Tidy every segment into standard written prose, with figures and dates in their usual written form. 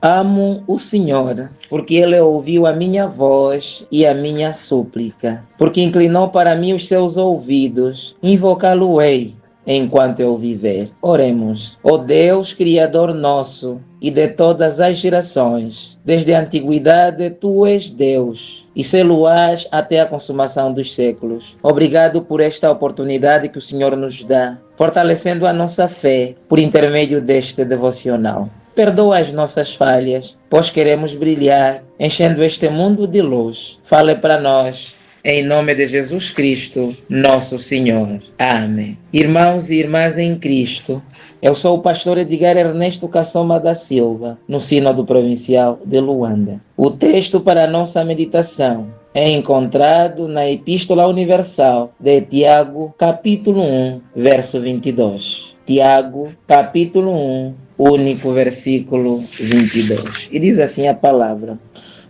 Amo o Senhor, porque Ele ouviu a minha voz e a minha súplica, porque inclinou para mim os seus ouvidos. Invocá-lo-ei enquanto eu viver. Oremos. Ó Deus, Criador nosso e de todas as gerações, desde a antiguidade Tu és Deus e sê-lo-ás até a consumação dos séculos. Obrigado por esta oportunidade que o Senhor nos dá, fortalecendo a nossa fé por intermédio deste devocional. Perdoa as nossas falhas, pois queremos brilhar, enchendo este mundo de luz. Fale para nós, em nome de Jesus Cristo, nosso Senhor. Amém. Irmãos e irmãs em Cristo, eu sou o pastor Edgar Ernesto Cassoma da Silva, no Sínodo Provincial de Luanda. O texto para a nossa meditação é encontrado na Epístola Universal de Tiago, capítulo 1, verso 22. Tiago, capítulo 1, único versículo 22. E diz assim a palavra: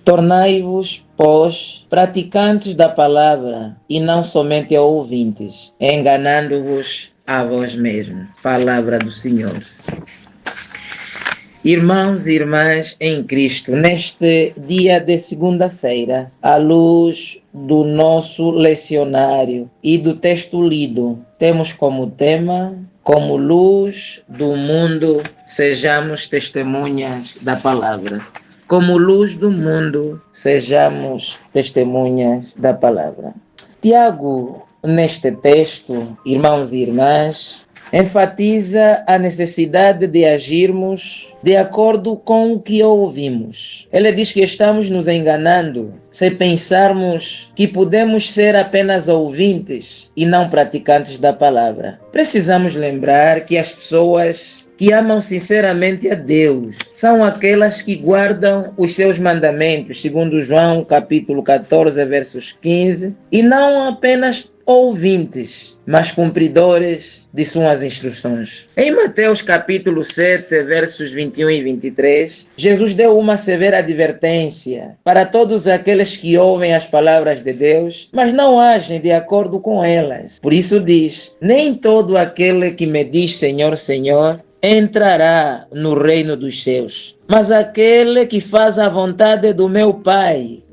tornai-vos, pois, praticantes da palavra, e não somente ouvintes, enganando-vos a vós mesmos. Palavra do Senhor. Irmãos e irmãs em Cristo, neste dia de segunda-feira, à luz do nosso lecionário e do texto lido, temos como tema: como luz do mundo, sejamos testemunhas da palavra. Como luz do mundo, sejamos testemunhas da palavra. Tiago, neste texto, irmãos e irmãs, enfatiza a necessidade de agirmos de acordo com o que ouvimos. Ele diz que estamos nos enganando se pensarmos que podemos ser apenas ouvintes e não praticantes da palavra. Precisamos lembrar que as pessoas que amam sinceramente a Deus são aquelas que guardam os seus mandamentos, segundo João capítulo 14, versos 15, e não apenas ouvintes, mas cumpridores de suas instruções. Em Mateus capítulo 7, versos 21 e 23, Jesus deu uma severa advertência para todos aqueles que ouvem as palavras de Deus, mas não agem de acordo com elas. Por isso diz: nem todo aquele que me diz Senhor, Senhor, entrará no reino dos céus, mas aquele que faz a vontade do meu Pai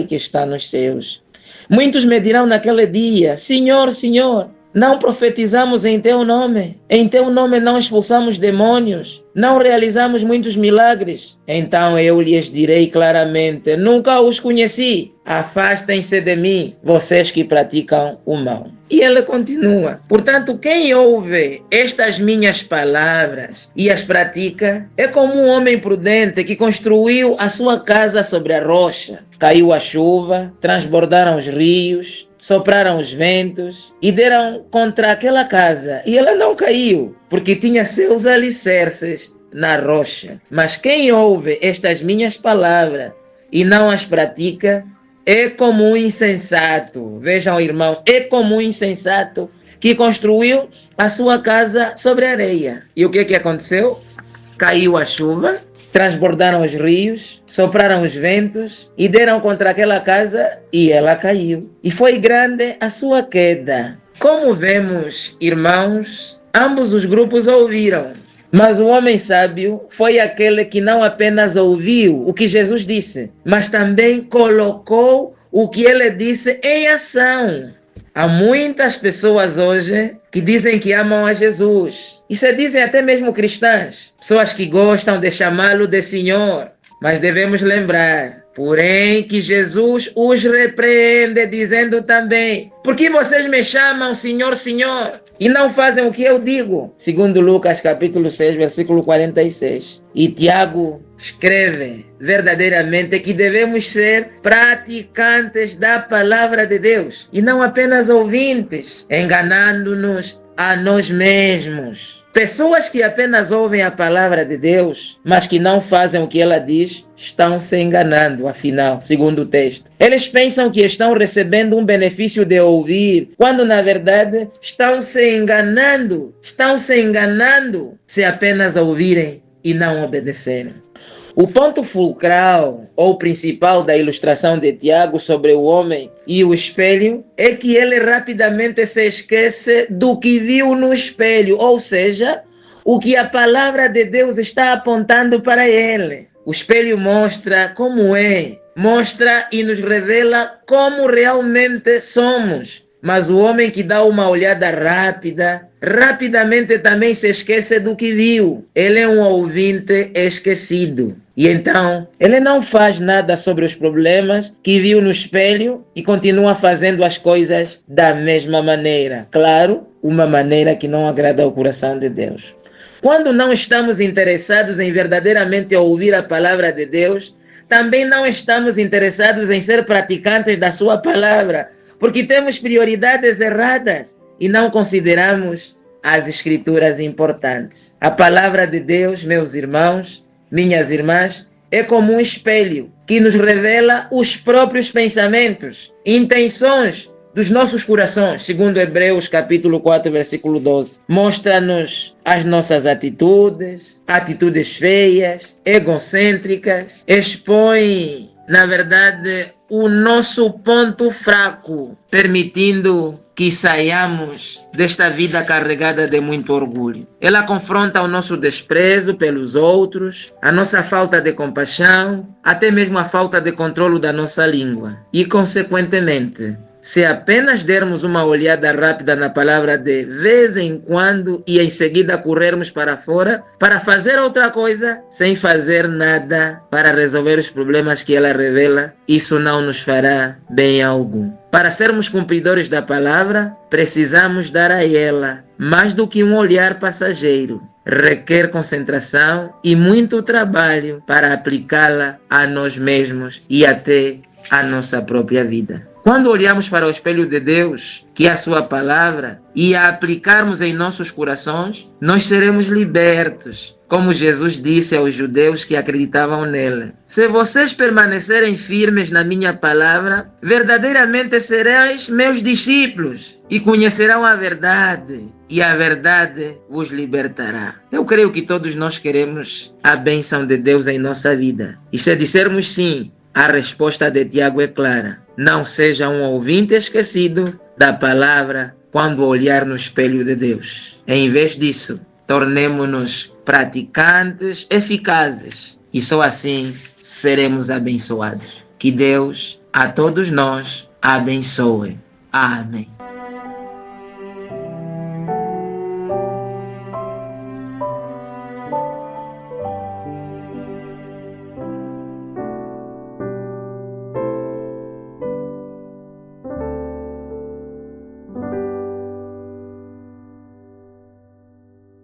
que está nos céus. Muitos me dirão naquele dia: Senhor, Senhor, não profetizamos em Teu nome? Em Teu nome não expulsamos demônios? Não realizamos muitos milagres? Então eu lhes direi claramente: nunca os conheci. Afastem-se de mim, vocês que praticam o mal. E ele continua: portanto, quem ouve estas minhas palavras e as pratica é como um homem prudente que construiu a sua casa sobre a rocha. Caiu a chuva, transbordaram os rios, sopraram os ventos e deram contra aquela casa, e ela não caiu, porque tinha seus alicerces na rocha. Mas quem ouve estas minhas palavras e não as pratica é como um insensato. Vejam, irmãos, é como um insensato que construiu a sua casa sobre a areia. E o que aconteceu? Caiu a chuva, transbordaram os rios, sopraram os ventos e deram contra aquela casa e ela caiu. E foi grande a sua queda. Como vemos, irmãos, ambos os grupos ouviram. Mas o homem sábio foi aquele que não apenas ouviu o que Jesus disse, mas também colocou o que ele disse em ação. Há muitas pessoas hoje que dizem que amam a Jesus. E se dizem até mesmo cristãs. Pessoas que gostam de chamá-lo de Senhor. Mas devemos lembrar, porém, que Jesus os repreende, dizendo também: por que vocês me chamam Senhor, Senhor, e não fazem o que eu digo? Segundo Lucas capítulo 6, versículo 46. E Tiago escreve verdadeiramente que devemos ser praticantes da palavra de Deus, e não apenas ouvintes, enganando-nos a nós mesmos. Pessoas que apenas ouvem a palavra de Deus, mas que não fazem o que ela diz, estão se enganando, afinal, segundo o texto. Eles pensam que estão recebendo um benefício de ouvir, quando na verdade estão se enganando se apenas ouvirem e não obedecerem. O ponto fulcral ou principal da ilustração de Tiago sobre o homem e o espelho é que ele rapidamente se esquece do que viu no espelho, ou seja, o que a palavra de Deus está apontando para ele. O espelho mostra como é, mostra e nos revela como realmente somos. Mas o homem que dá uma olhada rápida, rapidamente também se esquece do que viu. Ele é um ouvinte esquecido. E então, ele não faz nada sobre os problemas que viu no espelho e continua fazendo as coisas da mesma maneira. Claro, uma maneira que não agrada ao coração de Deus. Quando não estamos interessados em verdadeiramente ouvir a palavra de Deus, também não estamos interessados em ser praticantes da sua palavra, porque temos prioridades erradas e não consideramos as escrituras importantes. A palavra de Deus, meus irmãos, minhas irmãs, é como um espelho que nos revela os próprios pensamentos, intenções dos nossos corações, segundo Hebreus capítulo 4, versículo 12. Mostra-nos as nossas atitudes feias, egocêntricas, expõe, na verdade, o nosso ponto fraco, permitindo que saiamos desta vida carregada de muito orgulho. Ela confronta o nosso desprezo pelos outros, a nossa falta de compaixão, até mesmo a falta de controle da nossa língua. E, consequentemente, se apenas dermos uma olhada rápida na palavra de vez em quando e em seguida corrermos para fora para fazer outra coisa sem fazer nada para resolver os problemas que ela revela, isso não nos fará bem algum. Para sermos cumpridores da palavra, precisamos dar a ela mais do que um olhar passageiro. Requer concentração e muito trabalho para aplicá-la a nós mesmos e até a nossa própria vida. Quando olhamos para o espelho de Deus, que é a sua palavra, e a aplicarmos em nossos corações, nós seremos libertos, como Jesus disse aos judeus que acreditavam nele. Se vocês permanecerem firmes na minha palavra, verdadeiramente sereis meus discípulos e conhecerão a verdade, e a verdade vos libertará. Eu creio que todos nós queremos a bênção de Deus em nossa vida. E se dissermos sim, a resposta de Tiago é clara. Não seja um ouvinte esquecido da palavra quando olhar no espelho de Deus. Em vez disso, tornemo-nos praticantes eficazes e só assim seremos abençoados. Que Deus a todos nós abençoe. Amém.